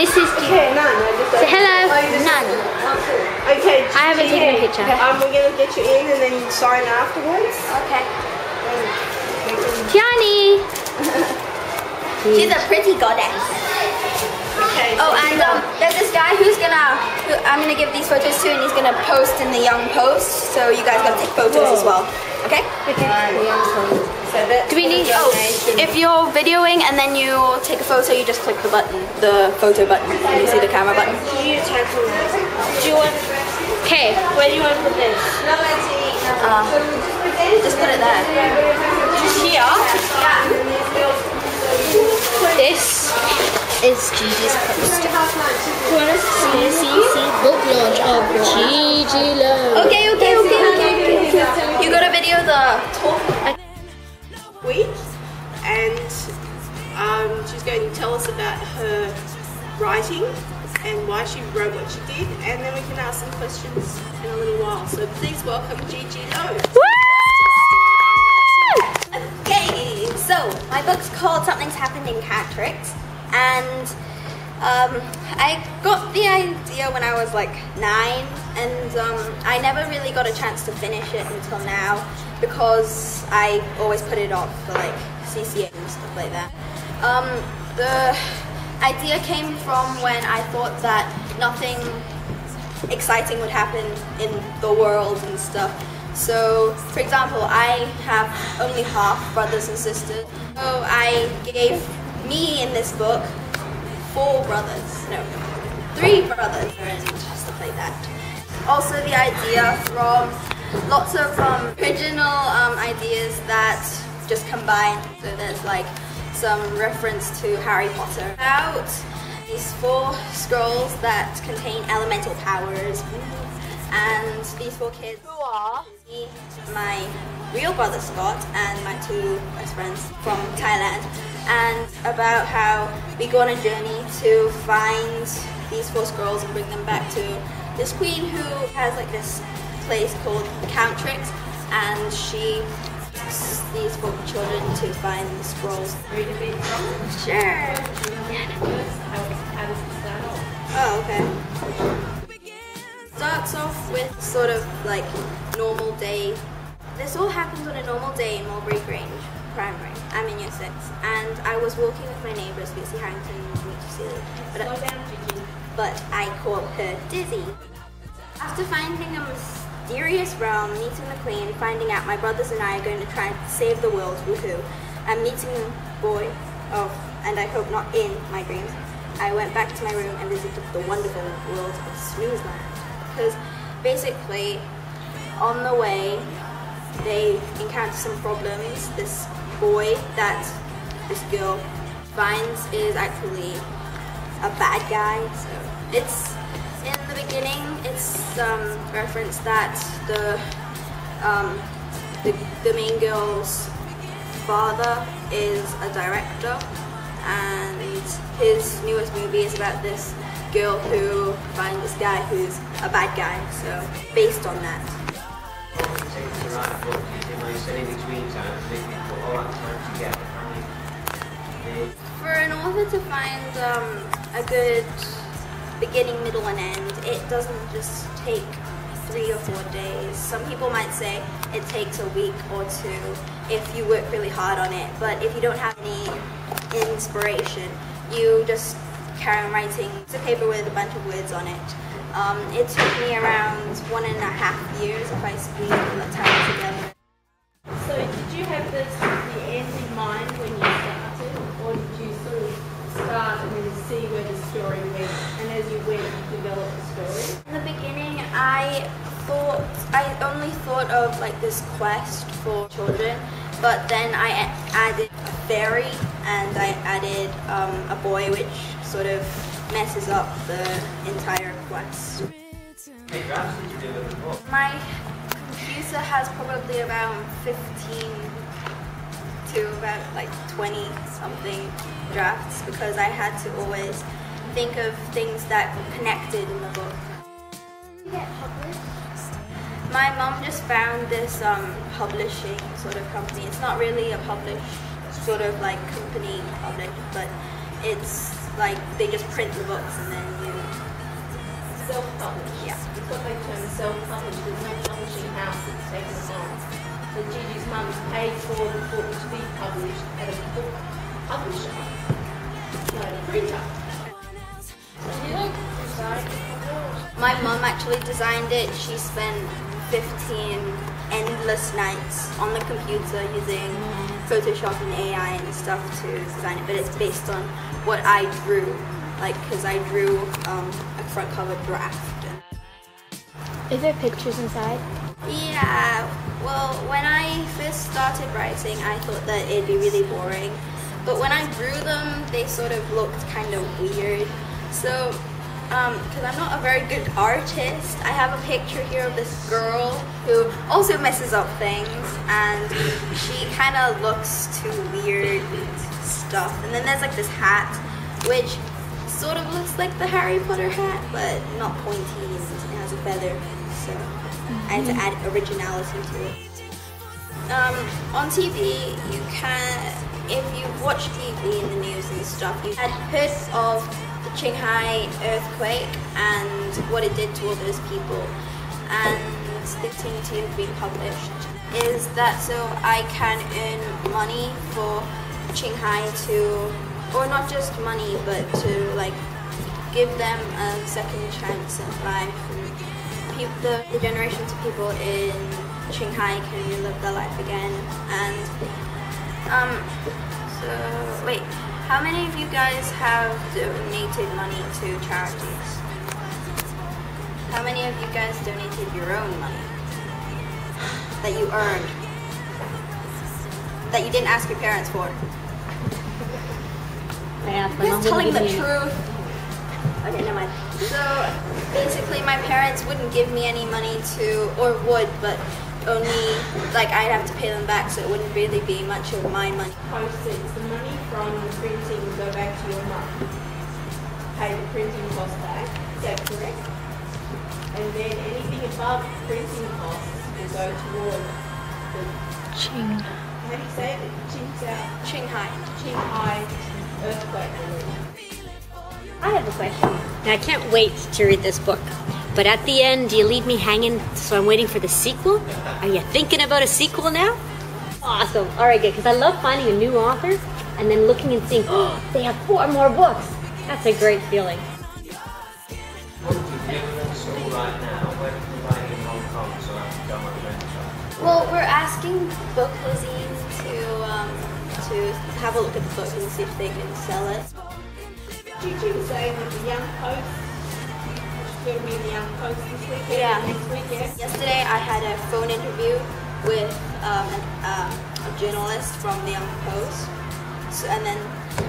This is Okay, Nan, say hello, Nan. Okay, I haven't taken a picture. We're going to get you in and then you sign afterwards. Okay. Tianee! She's a pretty goddess. Okay. Oh, and there's this guy who I'm gonna give these photos to, and he's gonna post in the Young Post. So you guys gotta take photos as well. Okay? Okay. So Do we need? Oh, if you're videoing and then you take a photo, you just click the button, the photo button. You see the camera button. Do you want? Okay. Where do you want to put this? Just put it there. Just here. This is Gigi's poster. CC book launch of Gigi Love. Okay. You gotta video the talk. Week, and she's going to tell us about her writing and why she wrote what she did, and then we can ask some questions in a little while. So please welcome Gigi Lo. Okay, so my book's called Something's Happened in Countrix, and I got the idea when I was like 9, and I never really got a chance to finish it until now because I always put it off for like CCA and stuff like that. The idea came from when I thought that nothing exciting would happen in the world and stuff. So, for example, I have only half brothers and sisters. So I gave me in this book 4 brothers, no, 3 brothers and stuff like that. Also the idea from lots of original ideas that just combine. So there's like some reference to Harry Potter about these 4 scrolls that contain elemental powers. And these 4 kids who are my real brother Scott and my 2 best friends from Thailand, and about how we go on a journey to find these 4 scrolls and bring them back to this queen who has like this place called Countrix, and she asks these 4 children to find the scrolls. Read a bit from them. Sure. How does it start off? Oh, okay. Starts off with sort of like normal day. This all happens on a normal day in Mulberry Grange Primary. I'm in year 6, and I was walking with my neighbours, Lucy Harrington and Rachel Seeley, but I call her Dizzy. After finding a mysterious realm, meeting the Queen, finding out my brothers and I are going to try and save the world, woohoo, and meeting a boy, and I hope not in my dreams, I went back to my room and visited the wonderful world of Snoozland. Because basically, on the way, they encounter some problems. This boy that this girl finds is actually a bad guy. So it's in the beginning. It's reference that the main girl's father is a director, and his newest movie is about this girl who finds this guy who's a bad guy, so based on that. For an author to find a good beginning, middle and end, it doesn't just take 3 or 4 days. Some people might say it takes a week or 2 if you work really hard on it, but if you don't have any inspiration, you just carry on writing. It's a paper with a bunch of words on it. It took me around 1.5 years if I squeezed all that time together. So did you have the end in mind when you started, or did you sort of start and then see where the story went, and as you went you developed the story? In the beginning I only thought of like this quest for children, but then I added a fairy and I added a boy, which sort of messes up the entire quest. My computer has probably around 15 to about like 20 something drafts because I had to always think of things that connected in the book. Did you get published? My mum just found this publishing sort of company. It's not really a published sort of like company published, but it's like they just print the books and then you self-publish. Yeah. It's what they term self-publish. There's no publishing house that's taken it on. So Gigi's mum paid for the book to be published at a book publisher, not a printer. My mum actually designed it. She spent 15 endless nights on the computer using Photoshop and AI and stuff to design it, but it's based on what I drew, like, because I drew a front cover draft. Is there pictures inside? Yeah, well, when I first started writing, I thought that it'd be really boring, but when I drew them, they sort of looked kind of weird. So, because I'm not a very good artist, I have a picture here of this girl who also messes up things, and she kind of looks too weird stuff. And then there's like this hat, which sort of looks like the Harry Potter hat, but not pointy, and it has a feather, so I had to add originality to it. On TV, you can, if you watch TV in the news and stuff, you had heard of the Shanghai earthquake and what it did to all those people, and the opportunity of being published is that so I can earn money for Shanghai to, or not just money, but to like give them a second chance at life, and the generations of people in Shanghai can relive their life again. And so wait, how many of you guys have donated money to charities? How many of you guys donated your own money that you earned, that you didn't ask your parents for? I asked my mom. Just telling the truth. Okay, never mind. So basically, my parents wouldn't give me any money to, or would, but only like I'd have to pay them back, so it wouldn't really be much of my money. Proceeds, the money from the printing will go back to your mum. Pay the printing cost back, is that correct? And then anything above printing costs will go toward the how do you say it? Shanghai earthquake relief. I have a question. Now, I can't wait to read this book. But at the end, do you leave me hanging so I'm waiting for the sequel? Are you thinking about a sequel now? Awesome. All right, good. Because I love finding a new author and then looking and seeing, oh, they have 4 more books. That's a great feeling. Well, we're asking Book Cuisine to have a look at the book and see if they can sell it. Gigi was saying that the Young Post, she's going to be in the Young Post this weekend, Yeah. next weekend. Yesterday I had a phone interview with a journalist from the Young Post, so, and then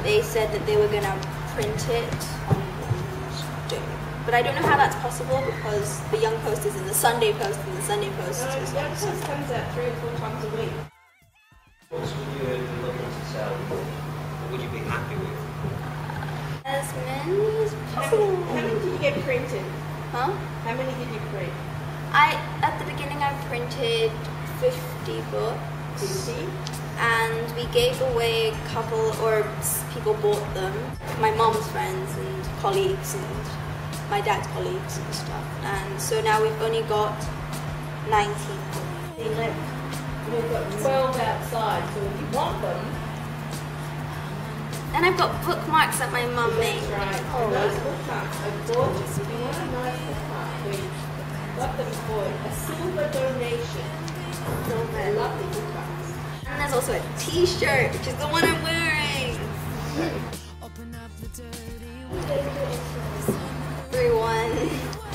they said that they were going to print it on Wednesday. But I don't know how that's possible because the Young Post is in the Sunday Post and the Sunday Post No, is the on Young Sunday. Post comes out 3 or 4 times a week. What would you be looking to sell? What would you be happy with? As many as How possible. many did you get printed? Huh? How many did you print? At the beginning I printed 50 books. 50? And we gave away a couple, or people bought them, my mom's friends and colleagues and my dad's colleagues and stuff. And so now we've only got 19. We've got 12 outside, so if you want them, And I've got bookmarks that my mum made. that's right. And those bookmarks are gorgeous. If you want a nice bookmark, we got them for a silver donation. They're lovely bookmarks. And there's also a t-shirt, which is the one I'm wearing. Everyone,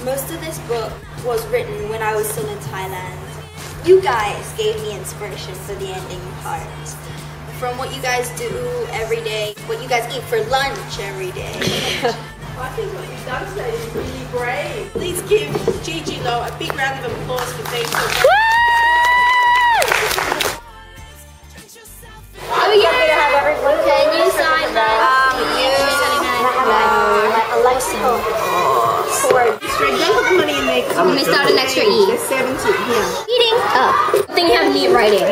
most of this book was written when I was still in Thailand. You guys gave me inspiration for the ending part. From what you guys do every day, what you guys eat for lunch every day. I think what you've done today is really brave. Please give Gigi Lo a big round of applause for being so brave. Oh yeah! Can you sign that? Alexa. Don't put the money in there. Let me start an extra E. There's 70 here. Eating. Oh. Good thing you have neat writing.